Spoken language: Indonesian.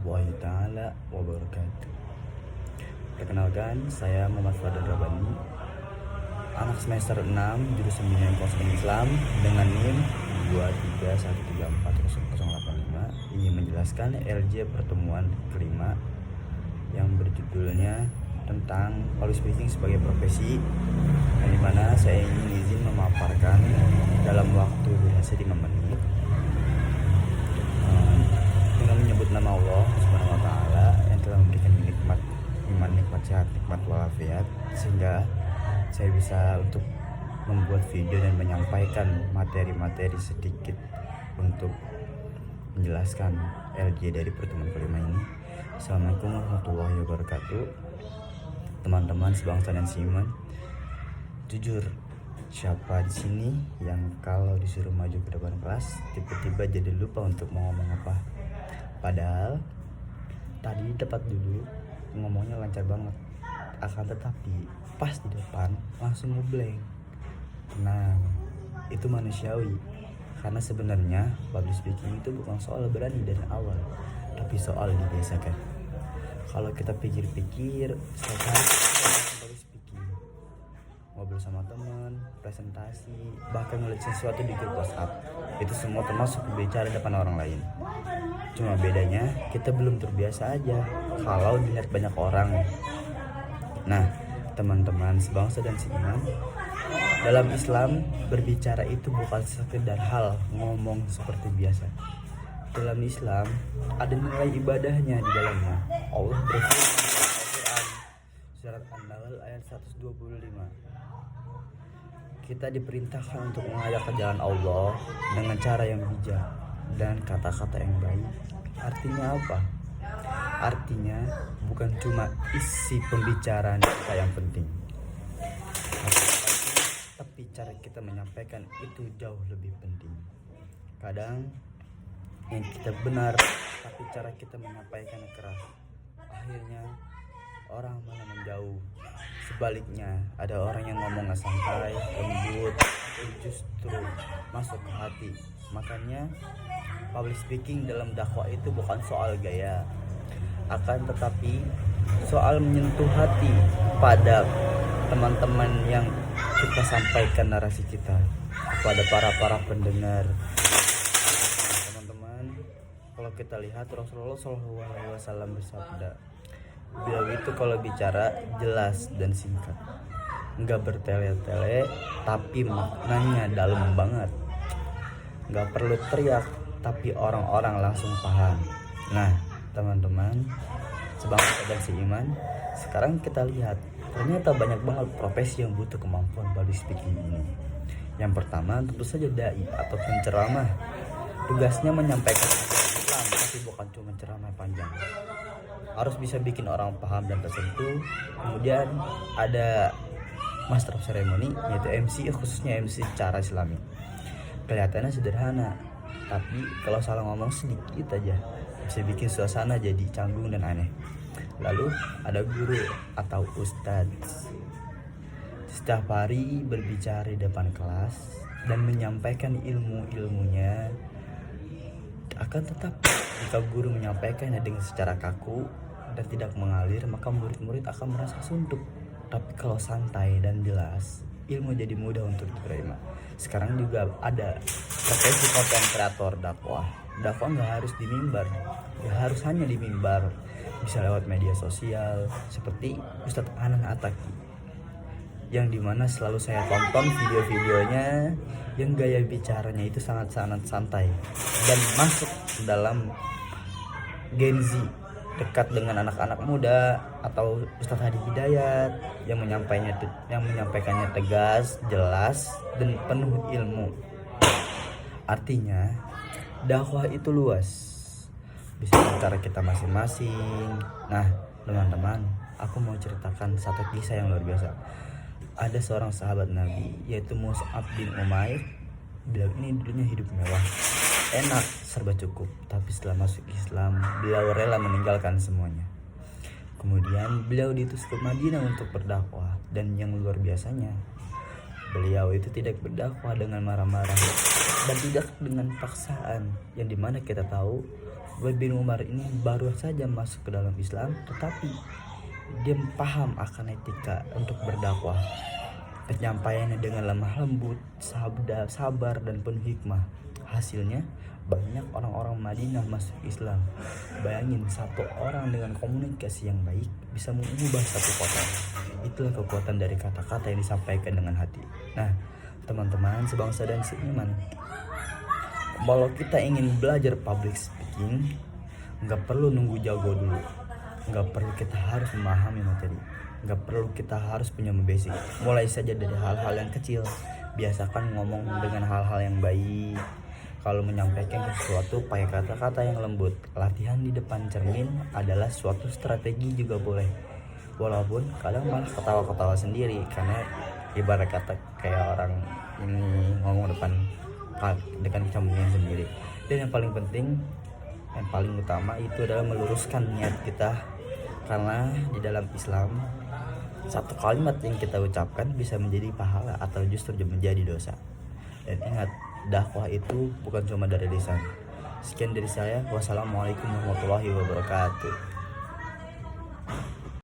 warahmatullahi taala wabarakatuh. Perkenalkan, saya Muhammad Fadil Rabani, anak semester 6 jurusan Bimbingan Konseling Islam dengan NIM 231340085, ingin menjelaskan LJ pertemuan kelima yang berjudulnya tentang public speaking sebagai profesi, yang dimana saya ingin izin memaparkan dalam waktu durasi 5 menit dengan menyebut nama Allah Subhanahu wa taala yang telah memberikan nikmat iman, nikmat sehat, nikmat walafiat, sehingga saya bisa untuk membuat video dan menyampaikan materi-materi sedikit untuk menjelaskan LJ dari pertemuan kelima ini. Assalamualaikum warahmatullahi wabarakatuh. Teman-teman sebangsa dan seiman, jujur, siapa di sini yang kalau disuruh maju ke depan kelas tiba-tiba jadi lupa untuk mau ngomong apa? Padahal tadi tepat dulu ngomongnya lancar banget, akan tetapi pas di depan langsung ngeblank. Nah, itu manusiawi, karena sebenarnya public speaking itu bukan soal berani dari awal, tapi soal dibiasakan. Kalau kita pikir-pikir, sekarang public speaking, ngobrol sama teman, presentasi, bahkan nulis sesuatu di grup WhatsApp, itu semua termasuk berbicara depan orang lain. Cuma bedanya kita belum terbiasa aja kalau dilihat banyak orang. Nah, teman-teman sebangsa dan seiman, dalam Islam berbicara itu bukan sekedar hal ngomong seperti biasa. Dalam Islam ada nilai ibadahnya di dalamnya. Allah berfirman dalam Al-Quran surat An-Nahl ayat 125. Kita diperintahkan untuk mengajak ke jalan Allah dengan cara yang bijak dan kata-kata yang baik. Artinya apa? Artinya bukan cuma isi pembicaraan kita yang penting, tapi cara kita menyampaikan itu jauh lebih penting. Kadang yang kita benar, tapi cara kita menyampaikan keras, akhirnya orang malah menjauh. Sebaliknya, ada orang yang ngomongnya santai, lembut, justru masuk ke hati. Makanya public speaking dalam dakwah itu bukan soal gaya, akan tetapi soal menyentuh hati pada teman-teman yang kita sampaikan narasi kita kepada para pendengar. Teman-teman, kalau kita lihat Rasulullah SAW bersabda, beliau itu kalau bicara jelas dan singkat, nggak bertele-tele, tapi maknanya dalam banget. Nggak perlu teriak, tapi orang-orang langsung paham. Nah, teman-teman sebangsa dan seiman, sekarang kita lihat ternyata banyak banget profesi yang butuh kemampuan public speaking ini. Yang pertama tentu saja dai atau penceramah. Tugasnya menyampaikan Islam, tapi bukan cuma ceramah panjang, harus bisa bikin orang paham dan tersentuh. Kemudian ada master of ceremony, yaitu MC, khususnya MC secara Islami. Kelihatannya sederhana, tapi kalau salah ngomong sedikit aja bisa bikin suasana jadi canggung dan aneh. Lalu ada guru atau ustadz, setiap hari berbicara di depan kelas dan menyampaikan ilmunya. Akan tetapi jika guru menyampaikannya dengan secara kaku dan tidak mengalir, maka murid-murid akan merasa suntuk. Tapi kalau santai dan jelas, ilmu jadi mudah untuk diterima. Sekarang juga ada profesi konten kreator dakwah. Dakwah nggak harus di mimbar, nggak harus hanya di mimbar, bisa lewat media sosial seperti Ustadz Anan Ataki, yang dimana selalu saya tonton video-videonya yang gaya bicaranya itu sangat-sangat santai dan masuk dalam Gen Z, dekat dengan anak-anak muda. Atau Ustadz Hadi Hidayat yang menyampaikannya tegas, jelas, dan penuh ilmu. Artinya dakwah itu luas, bisa dengan cara kita masing-masing. Nah, teman-teman, aku mau ceritakan satu kisah yang luar biasa. Ada seorang sahabat Nabi, yaitu Mus'ab bin Umair. Beliau ini dulunya hidup mewah, enak, serba cukup. Tapi setelah masuk Islam, beliau rela meninggalkan semuanya. Kemudian beliau diutus ke Madinah untuk berdakwah. Dan yang luar biasanya, beliau itu tidak berdakwah dengan marah-marah dan tidak dengan paksaan. Yang dimana kita tahu Abdullah bin Umar ini baru saja masuk ke dalam Islam, tetapi dia paham akan etika untuk berdakwah. Penyampaiannya dengan lemah lembut, sabda, sabar, dan penuh hikmah. Hasilnya banyak orang-orang Madinah masuk Islam. Bayangin, satu orang dengan komunikasi yang baik bisa mengubah satu kota. Itulah kekuatan dari kata-kata yang disampaikan dengan hati. Nah, teman-teman sebangsa dan seiman, kalau kita ingin belajar public speaking, nggak perlu nunggu jago dulu, nggak perlu kita harus memahami materi, nggak perlu kita harus punya basic. Mulai saja dari hal-hal yang kecil. Biasakan ngomong dengan hal-hal yang baik. Kalau menyampaikan sesuatu pakai kata-kata yang lembut. Latihan di depan cermin adalah suatu strategi juga boleh. Walaupun kadang malah ketawa-ketawa sendiri, karena ibarat kata kayak orang ini ngomong depan cermin sendiri. Dan yang paling penting, yang paling utama itu adalah meluruskan niat kita. Karena di dalam Islam, satu kalimat yang kita ucapkan bisa menjadi pahala atau justru menjadi dosa. Dan ingat, dakwah itu bukan cuma dari lisan. Sekian dari saya. Wassalamualaikum warahmatullahi wabarakatuh.